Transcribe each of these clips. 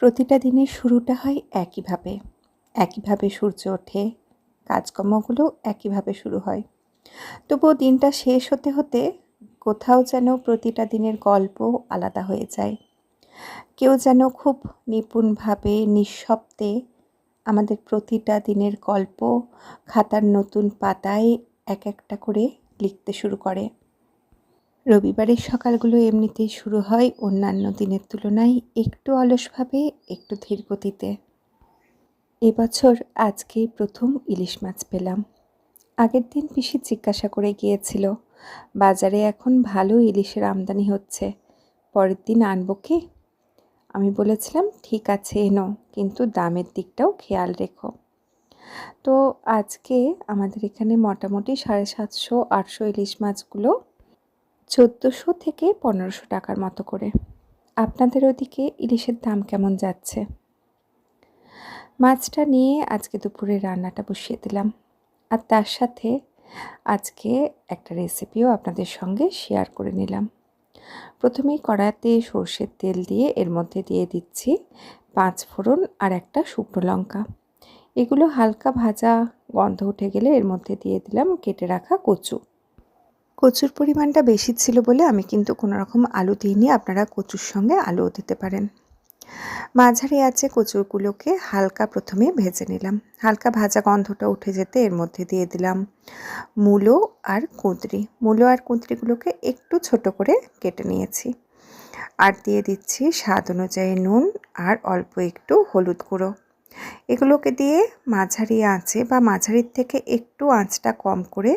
প্রতিটা দিনের শুরুটা হয় একইভাবে সূর্য ওঠে, কাজকর্মগুলো একইভাবে শুরু হয়। তবুও দিনটা শেষ হতে হতে কোথাও যেন প্রতিটা দিনের গল্প আলাদা হয়ে যায়। কেউ যেন খুব নিপুণভাবে নিঃশব্দে আমাদের প্রতিটা দিনের গল্প খাতার নতুন পাতায় এক একটা করে লিখতে শুরু করে। রবিবারের সকালগুলো এমনিতেই শুরু হয় অন্যান্য দিনের তুলনায় একটু অলসভাবে, একটু ধীরগতিতে। এবছর আজকেই প্রথম ইলিশ মাছ পেলাম। আগের দিন পিসি জিজ্ঞাসা করে গিয়েছিল, বাজারে এখন ভালো ইলিশের আমদানি হচ্ছে, পরের দিন আনবো কি? আমি বলেছিলাম ঠিক আছে এনো, কিন্তু দামের দিকটাও খেয়াল রেখো। তো আজকে আমাদের এখানে মোটামুটি 750-800 ইলিশ মাছগুলো 1400 থেকে 1500 টাকার মতো করে। আপনাদের ওদিকে ইলিশের দাম কেমন যাচ্ছে? মাছটা নিয়ে আজকে দুপুরে রান্নাটা বসিয়ে দিলাম, আর তার সাথে আজকে একটা রেসিপিও আপনাদের সঙ্গে শেয়ার করে নিলাম। প্রথমেই কড়াইতে সর্ষের তেল দিয়ে এর মধ্যে দিয়ে দিচ্ছি 5 ফোড়ন আর একটা শুকনো লঙ্কা। এগুলো হালকা ভাজা গন্ধ উঠে গেলে এর মধ্যে দিয়ে দিলাম কেটে রাখা কচুর পরিমাণটা বেশি ছিল বলে আমি কিন্তু কোনো রকম আলু দিইনি, আপনারা কচুর সঙ্গে আলুও দিতে পারেন। মাঝারি আঁচে কচুরগুলোকে হালকা প্রথমে ভেজে নিলাম। হালকা ভাজা গন্ধটা উঠে যেতে এর মধ্যে দিয়ে দিলাম মূলো আর কুঁদরি। মূলো আর কুঁদরিগুলোকে একটু ছোট করে কেটে নিয়েছি। আর দিয়ে দিচ্ছি স্বাদ অনুযায়ী নুন আর অল্প একটু হলুদ গুঁড়ো। এগুলোকে দিয়ে মাঝারি আঁচে বা মাঝারির থেকে একটু আঁচটা কম করে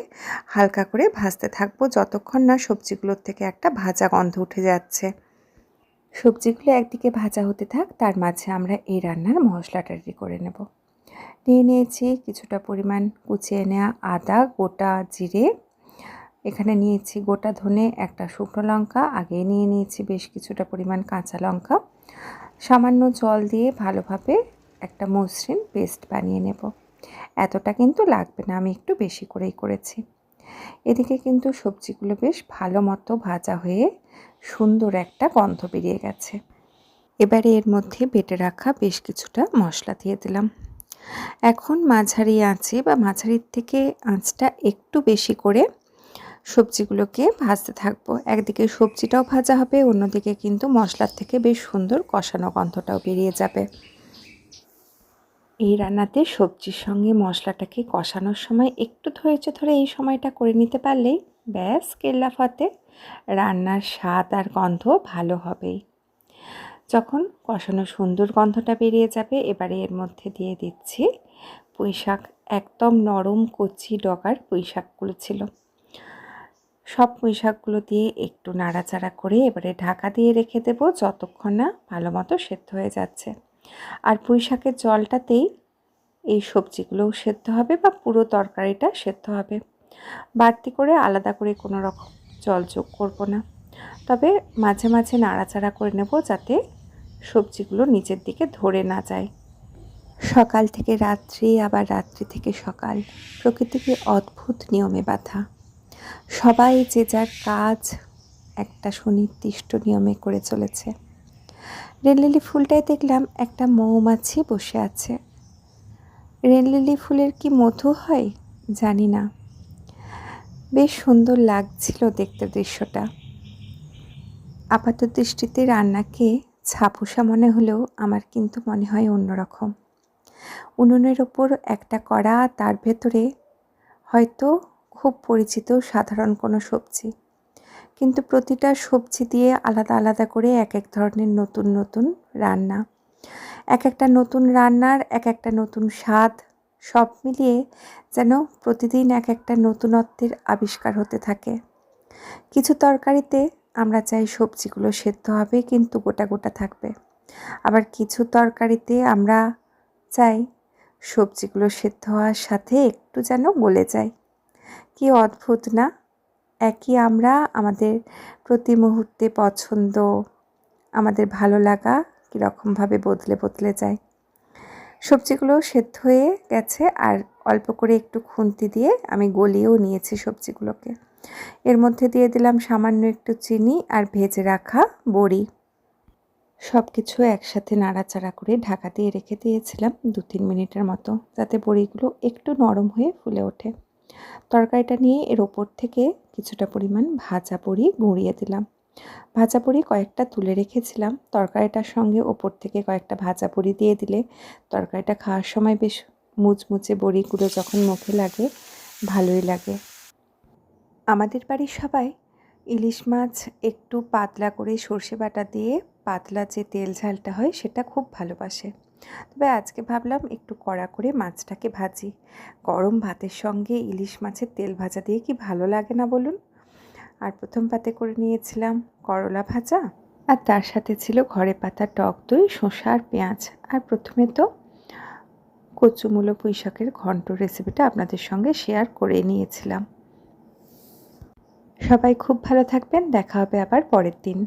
হালকা করে ভাজতে থাকবো, যতক্ষণ না সবজিগুলোর থেকে একটা ভাজা গন্ধ উঠে যাচ্ছে। সবজিগুলো একদিকে ভাজা হতে থাক, তার মাঝে আমরা এই রান্নার মশলাটা রেডি করে নেব। নিয়ে নিয়েছি কিছুটা পরিমাণ কুচিয়ে নেওয়া আদা, গোটা জিরে, এখানে নিয়েছি গোটা ধনে, একটা শুকনো লঙ্কা, আগে নিয়ে নিয়েছি বেশ কিছুটা পরিমাণ কাঁচা লঙ্কা। সামান্য জল দিয়ে ভালোভাবে একটা মসৃণ পেস্ট বানিয়ে নেব। এতটা কিন্তু লাগবে না, আমি একটু বেশি করেই করেছি। এদিকে কিন্তু সবজিগুলো বেশ ভালো মতো ভাজা হয়ে সুন্দর একটা গন্ধ বেরিয়ে গেছে। এবারে এর মধ্যে বেটে রাখা বেশ কিছুটা মশলা দিয়ে দিলাম। এখন মাঝারি আঁচে বা মাঝারির থেকে আঁচটা একটু বেশি করে সবজিগুলোকে ভাজতে থাকবো। একদিকে সবজিটাও ভাজা হবে, অন্যদিকে কিন্তু মশলার থেকে বেশ সুন্দর কষানো গন্ধটাও বেরিয়ে যাবে। এই রান্নাতে সবজির সঙ্গে মশলাটাকে কষানোর সময় একটু ধৈর্য ধরে এই সময়টা করে নিতে পারলেই ব্যাস কেল্লা ফতে, রান্নার স্বাদ আর গন্ধ ভালো হবেই। যখন কষানো সুন্দর গন্ধটা বেরিয়ে যাবে, এবারে এর মধ্যে দিয়ে দিচ্ছি পুঁইশাক। একদম নরম কচি ডগার পুঁইশাকগুলো ছিল। সব পুঁইশাকগুলো দিয়ে একটু নাড়াচাড়া করে এবারে ঢাকা দিয়ে রেখে দেবো যতক্ষণ না ভালো মতো সেদ্ধ হয়ে যাচ্ছে। আর পুঁইশাকের জলটাতেই এই সবজিগুলোও সেদ্ধ হবে বা পুরো তরকারিটা সেদ্ধ হবে। বাড়তি করে আলাদা করে কোনো রকম জল যোগ করব না, তবে মাঝে মাঝে নাড়াচাড়া করে নেব যাতে সবজিগুলো নিচের দিকে ধরে না যায়। সকাল থেকে রাত্রি, আবার রাত্রি থেকে সকাল, প্রকৃতিকে অদ্ভুত নিয়মে বাঁধা। সবাই যে যার কাজ একটা সুনির্দিষ্ট নিয়মে করে চলেছে। রেনলিলি ফুলটায় দেখলাম একটা মৌমাছি বসে আছে। রেনলিলি ফুলের কি মধু হয় জানি না, বেশ সুন্দর লাগছিল দেখতে দৃশ্যটা। আপাত দৃষ্টিতে রান্নাকে ছাপোষা মনে হলেও আমার কিন্তু মনে হয় অন্যরকম। উনুনের ওপর একটা কড়া, তার ভেতরে হয়তো খুব পরিচিত সাধারণ কোনো সবজি, কিন্তু প্রতিটা সবজি দিয়ে আলাদা আলাদা করে এক এক ধরনের নতুন নতুন রান্না, এক একটা নতুন রান্নার এক একটা নতুন স্বাদ, সব মিলিয়ে যেন প্রতিদিন এক একটা নতুনত্বের আবিষ্কার হতে থাকে। কিছু তরকারিতে আমরা চাই সবজিগুলো সেদ্ধ হবে কিন্তু গোটা গোটা থাকবে, আবার কিছু তরকারিতে আমরা চাই সবজিগুলো সেদ্ধ হওয়ার সাথে একটু যেন গলে যায়। কি অদ্ভুত না! একই আমরা, আমাদের প্রতি মুহূর্তে পছন্দ, আমাদের ভালো লাগা কীরকমভাবে বদলে বদলে যায়। সবজিগুলো সেদ্ধ হয়ে গেছে, আর অল্প করে একটু খুন্তি দিয়ে আমি গলিয়েও নিয়েছি সবজিগুলোকে। এর মধ্যে দিয়ে দিলাম সামান্য একটু চিনি আর ভেজে রাখা বড়ি। সব কিছু একসাথে নাড়াচাড়া করে ঢাকা দিয়ে রেখে দিয়েছিলাম 2-3 মিনিটের মতো, যাতে বড়িগুলো একটু নরম হয়ে ফুলে ওঠে। তরকারিটা নিয়ে এর ওপর থেকে কিছুটা পরিমাণ ভাজা বড়ি গুঁড়িয়ে দিলাম। ভাজা বড়ি কয়েকটা তুলে রেখেছিলাম। তরকারিটার সঙ্গে ওপর থেকে কয়েকটা ভাজা বড়ি দিয়ে দিলে তরকারিটা খাওয়ার সময় বেশ মুচমুচে বড়িগুলো যখন মুখে লাগে ভালোই লাগে। আমাদের বাড়ির সবাই ইলিশ মাছ একটু পাতলা করে সর্ষে বাটা দিয়ে পাতলা যে তেল ঝালটা হয় সেটা খুব ভালোবাসে। তবে আজকে ভাবলাম একটু কড়া করে মাছটাকে ভাজি। গরম ভাতের সঙ্গে ইলিশ মাছের তেল ভাজা দিয়ে কি ভালো লাগে না বলুন? আর প্রথম পাতে করে নিয়েছিলাম করলা ভাজা, আর তার সাথে ছিল ঘরে পাতা টক দই, শসা আর পেঁয়াজ। আর প্রথমে তো কচু মূলো পুঁই শাকের ঘন্ট রেসিপিটা আপনাদের সঙ্গে শেয়ার করে নিয়েছিলাম। সবাই খুব ভালো থাকবেন, দেখা হবে আবার পরের দিন।